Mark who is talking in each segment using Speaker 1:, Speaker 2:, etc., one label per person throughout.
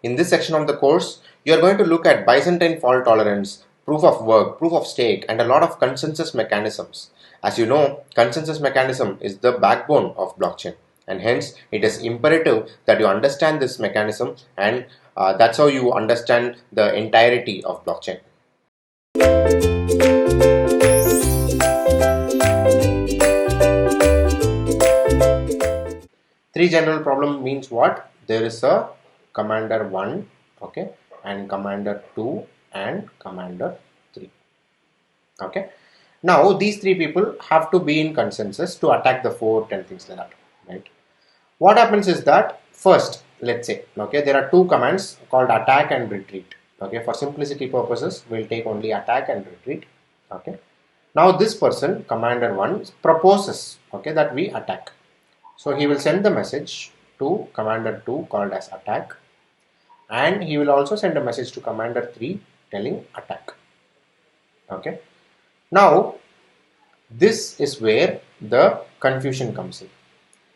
Speaker 1: In this section of the course, you are going to look at Byzantine fault tolerance, proof of work, proof of stake, and a lot of consensus mechanisms. As you know, consensus mechanism is the backbone of blockchain, and hence it is imperative that you understand this mechanism, and that's how you understand the entirety of blockchain. Three general problem means what? There is a commander 1, okay, and commander 2 and commander 3. Okay. Now these three people have to be in consensus to attack the fort and things like that, right? What happens is that first, let's say, okay, there are two commands called attack and retreat. Okay, for simplicity purposes, we'll take only attack and retreat. Okay. Now this person, commander 1, proposes, okay, that we attack. So he will send the message to commander 2 called as attack, and he will also send a message to commander 3 telling attack. Okay. Now this is where the confusion comes in.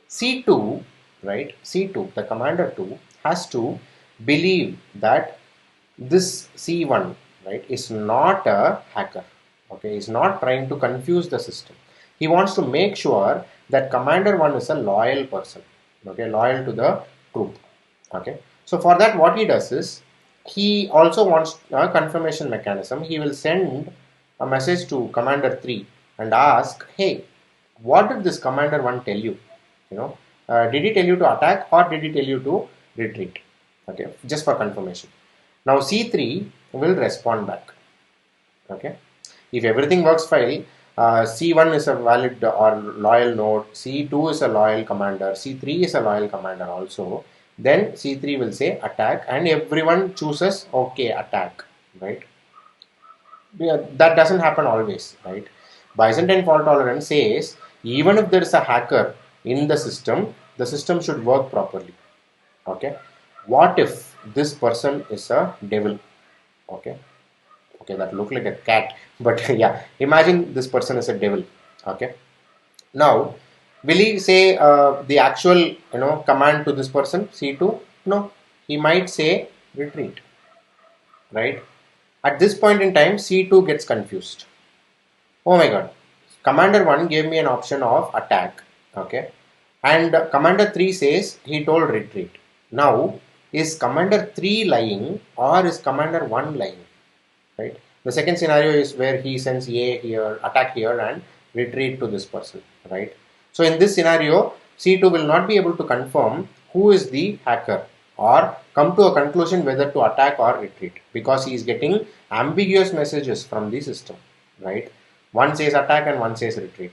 Speaker 1: C2, right? C2, the commander 2 has to believe that this C1, right, is not a hacker. Okay, is not trying to confuse the system. He wants to make sure that commander 1 is a loyal person, okay, loyal to the troop. Okay, so for that, what he does is he also wants a confirmation mechanism. He will send a message to commander 3 and ask, hey, what did this commander 1 tell you? Did he tell you to attack or did he tell you to retreat? Okay, just for confirmation. Now C3 will respond back. Okay, if everything works fine, C1 is a valid or loyal node, C2 is a loyal commander, C3 is a loyal commander also. Then C3 will say attack, and everyone chooses okay, attack, right? Yeah, that doesn't happen always, right? Byzantine fault tolerance says even if there is a hacker in the system should work properly. Okay, what if this person is a devil? Okay, that look like a cat, but yeah, imagine this person is a devil. Okay, now will he say the actual command to this person C2? No, he might say retreat, right? At this point in time, C2 gets confused. Oh my god, commander 1 gave me an option of attack, okay, and commander 3 says he told retreat. Now is commander 3 lying or is commander 1 lying, right? The second scenario is where he sends A here, attack here, and retreat to this person, right? So in this scenario, C2 will not be able to confirm who is the hacker or come to a conclusion whether to attack or retreat, because he is getting ambiguous messages from the system, right? One says attack and one says retreat.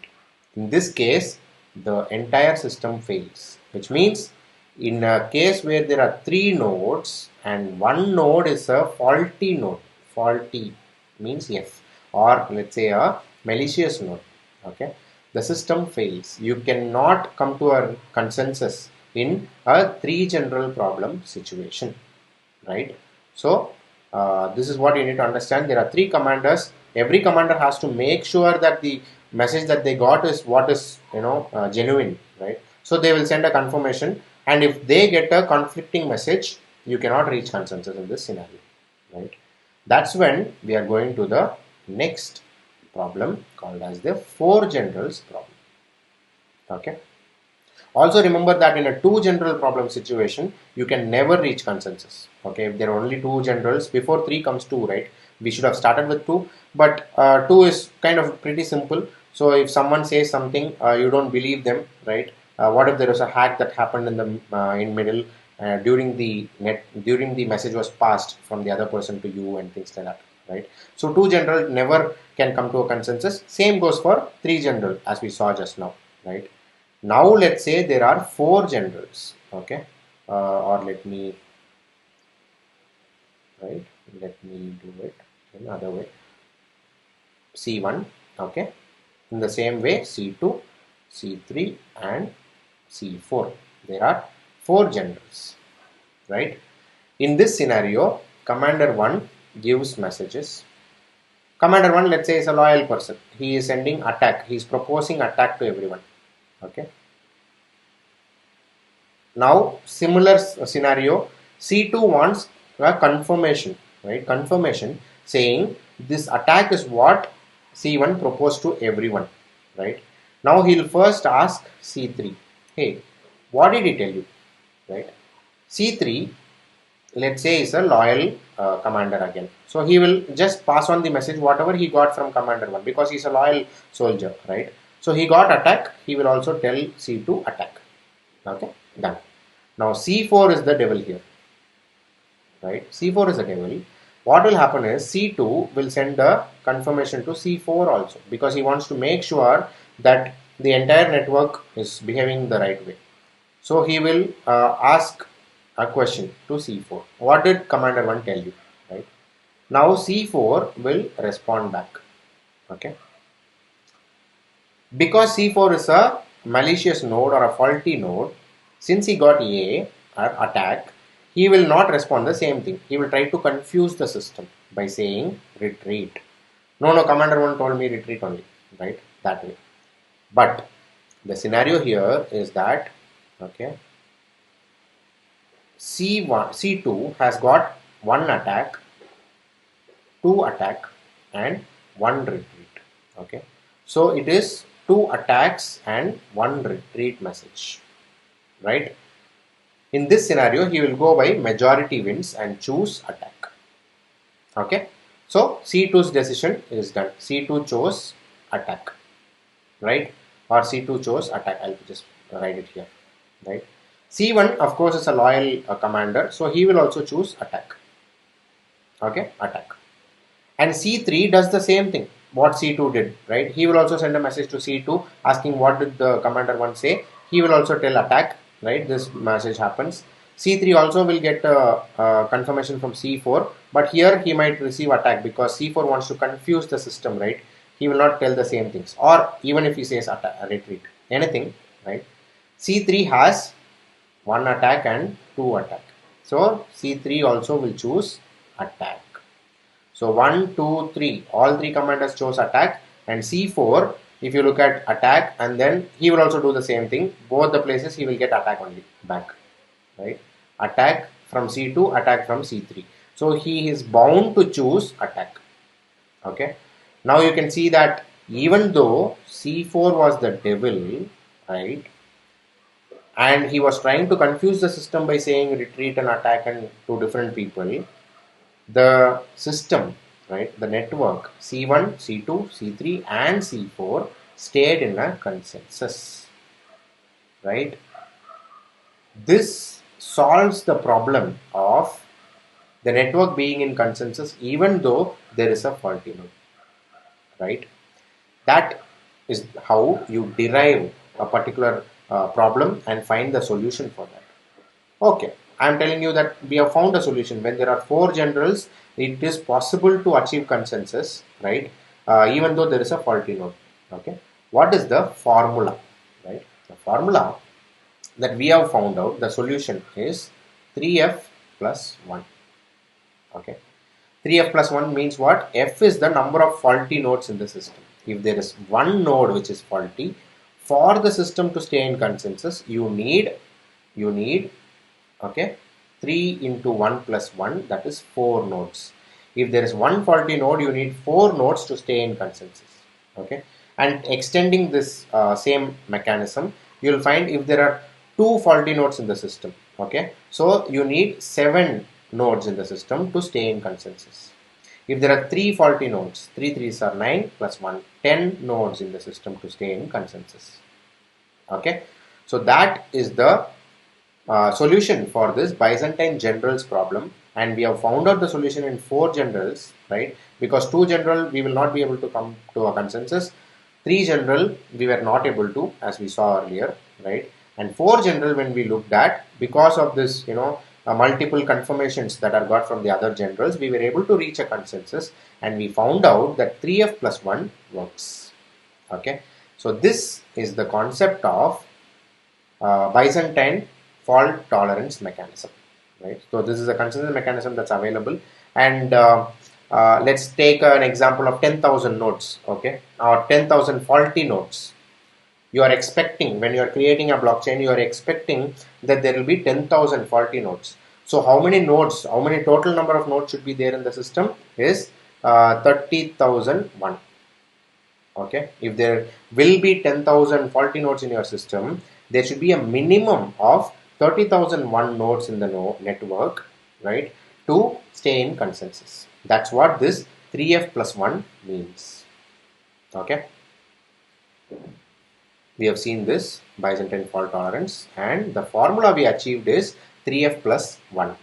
Speaker 1: In this case, the entire system fails, which means in a case where there are three nodes and one node is a faulty node, faulty means F, or let's say a malicious node, okay, the system fails. You cannot come to a consensus in a three general problem situation, right? So this is what you need to understand. There are three commanders. Every commander has to make sure that the message that they got is what is genuine, right? So they will send a confirmation, and if they get a conflicting message, you cannot reach consensus in this scenario, right? That's when we are going to the next problem called as the four generals problem. Okay. Also remember that in a two general problem situation, you can never reach consensus. Okay, if there are only two generals, before 3 comes 2, right? We should have started with 2, but 2 is kind of pretty simple. So if someone says something, you don't believe them, right? What if there was a hack that happened in the in middle during the message was passed from the other person to you and things like that, right? So 2 general never can come to a consensus. Same goes for 3 general as we saw just now, right? Now let's say there are 4 generals, okay, or let me do it in another way. C1, okay, in the same way C2, C3 and C4. There are 4 generals, right? In this scenario, commander 1 gives messages. Commander 1, let's say, is a loyal person. He is sending attack. He is proposing attack to everyone. Okay. Now, similar scenario, C2 wants a confirmation, right? Confirmation saying this attack is what C1 proposed to everyone, right? Now he'll first ask C3, hey, what did he tell you, right? C3, let's say, is a loyal commander again. So he will just pass on the message whatever he got from commander 1 because he's a loyal soldier, right? So he got attack, he will also tell C2 attack. Okay, done. Now C4 is the devil here, right? C4 is the devil. What will happen is C2 will send a confirmation to C4 also because he wants to make sure that the entire network is behaving the right way. So he will ask a question to C4. What did commander 1 tell you, right? Now C4 will respond back. Okay. Because C4 is a malicious node or a faulty node, since he got A or attack, he will not respond the same thing. He will try to confuse the system by saying retreat. No, commander 1 told me retreat only, right? That way. But the scenario here is that, okay, C2 has got 1 attack, 2 attack and 1 retreat. Okay. So it is 2 attacks and 1 retreat message, right? In this scenario, he will go by majority wins and choose attack. Okay. So C2's decision is done. C2 chose attack, right? Or C2 chose attack. I'll just write it here, right? C1 of course is a loyal commander, so he will also choose attack. Okay, attack. And C3 does the same thing what C2 did, right? He will also send a message to C2 asking what did the commander 1 say. He will also tell attack, right? This message happens. C3 also will get a confirmation from C4, but here he might receive attack because C4 wants to confuse the system, right? He will not tell the same things, or even if he says attack, retreat, anything, right? C3 has 1 attack and 2 attack. So C3 also will choose attack. So 1, 2, 3, all 3 commanders chose attack, and C4, if you look at attack, and then he will also do the same thing. Both the places he will get attack only back, right? Attack from C2, attack from C3. So he is bound to choose attack. Okay. Now you can see that even though C4 was the devil, right? And he was trying to confuse the system by saying retreat and attack and to different people, the system, right, the network C1, C2, C3 and C4 stayed in a consensus, right? This solves the problem of the network being in consensus even though there is a faulty node, right? That is how you derive a particular problem and find the solution for that. Okay, I am telling you that we have found a solution. When there are 4 generals, it is possible to achieve consensus, right? Even though there is a faulty node. Okay, what is the formula, right? The formula that we have found out, the solution is 3f plus 1. Okay, 3f plus 1 means what? F is the number of faulty nodes in the system. If there is one node which is faulty, for the system to stay in consensus, you need okay, 3 into 1 plus 1, that is 4 nodes. If there is one faulty node, you need 4 nodes to stay in consensus. Okay, and extending this same mechanism, you will find if there are 2 faulty nodes in the system, okay, so you need 7 nodes in the system to stay in consensus. If there are 3 faulty nodes, 3 3s are 9 plus 1, 10 nodes in the system to stay in consensus. Okay, so that is the solution for this Byzantine generals problem, and we have found out the solution in 4 generals, right? Because 2 general we will not be able to come to a consensus, 3 general we were not able to, as we saw earlier, right? And 4 general, when we looked at, because of this, multiple confirmations that are got from the other generals, we were able to reach a consensus, and we found out that 3f plus 1 works. Okay, so this is the concept of Byzantine fault tolerance mechanism, right? So this is a consensus mechanism that's available, and let's take an example of 10,000 nodes, okay, or 10,000 faulty nodes. You are expecting, when you are creating a blockchain, you are expecting that there will be 10,000 faulty nodes. So how many nodes, how many total number of nodes should be there in the system is 30,001. Okay, if there will be 10,000 faulty nodes in your system, there should be a minimum of 30,001 nodes in the network, right, to stay in consensus. That's what this 3f plus 1 means. Okay, we have seen this Byzantine fault tolerance, and the formula we achieved is 3f plus 1.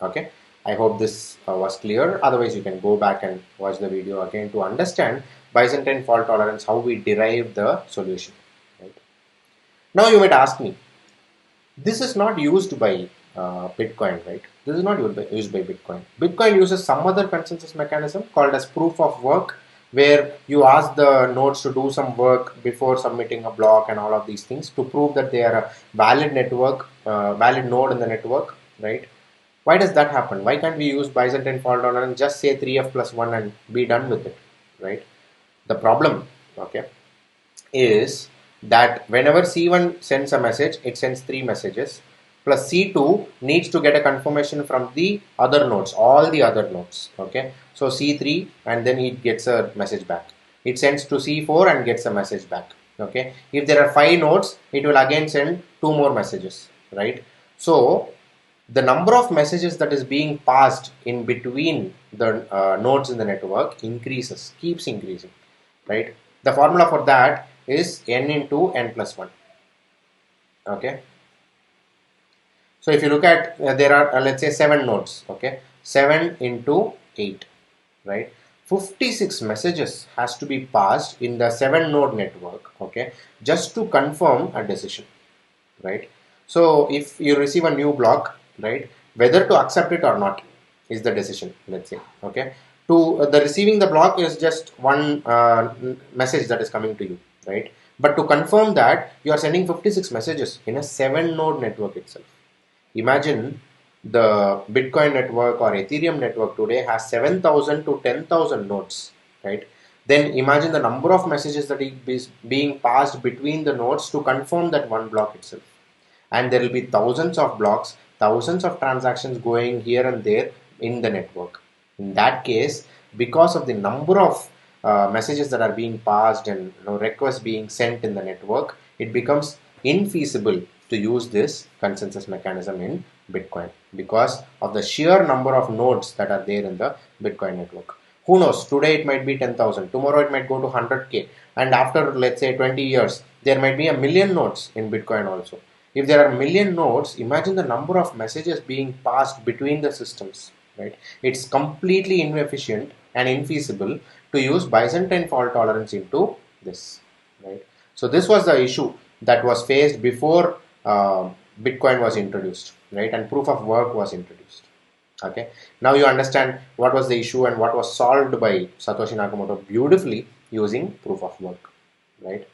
Speaker 1: Okay, I hope this was clear. Otherwise you can go back and watch the video again to understand Byzantine fault tolerance, how we derive the solution, right? Now you might ask me, this is not used by Bitcoin, right? This is not used by Bitcoin. Bitcoin uses some other consensus mechanism called as proof of work, where you ask the nodes to do some work before submitting a block and all of these things to prove that they are a valid network, valid node in the network, right? Why does that happen? Why can't we use Byzantine fault tolerance, just say 3f plus 1 and be done with it, right? The problem, okay, is that whenever C1 sends a message, it sends 3 messages, plus C2 needs to get a confirmation from the other nodes, all the other nodes, okay? So C3, and then it gets a message back. It sends to C4 and gets a message back, okay? If there are 5 nodes, it will again send 2 more messages, right? So the number of messages that is being passed in between the nodes in the network increases, keeps increasing, right? The formula for that is n into n plus 1. Okay, so if you look at there are let's say 7 nodes. Okay, 7 into 8, right? 56 messages has to be passed in the 7 node network, okay, just to confirm a decision, right? So if you receive a new block, right, whether to accept it or not is the decision, let's say, okay. To the receiving the block is just one message that is coming to you, right? But to confirm that, you are sending 56 messages in a 7 node network itself. Imagine the Bitcoin network or Ethereum network today has 7,000 to 10,000 nodes, right? Then imagine the number of messages that is being passed between the nodes to confirm that one block itself. And there will be thousands of blocks, thousands of transactions going here and there in the network. In that case, because of the number of messages that are being passed and requests being sent in the network, it becomes infeasible to use this consensus mechanism in Bitcoin because of the sheer number of nodes that are there in the Bitcoin network. Who knows, today it might be 10,000, tomorrow it might go to 100k, and after let's say 20 years there might be a million nodes in Bitcoin also. If there are a million nodes, imagine the number of messages being passed between the systems, right? It's completely inefficient and infeasible to use Byzantine fault tolerance into this, right? So this was the issue that was faced before Bitcoin was introduced, right? And proof of work was introduced. Okay. Now you understand what was the issue and what was solved by Satoshi Nakamoto beautifully using proof of work, right?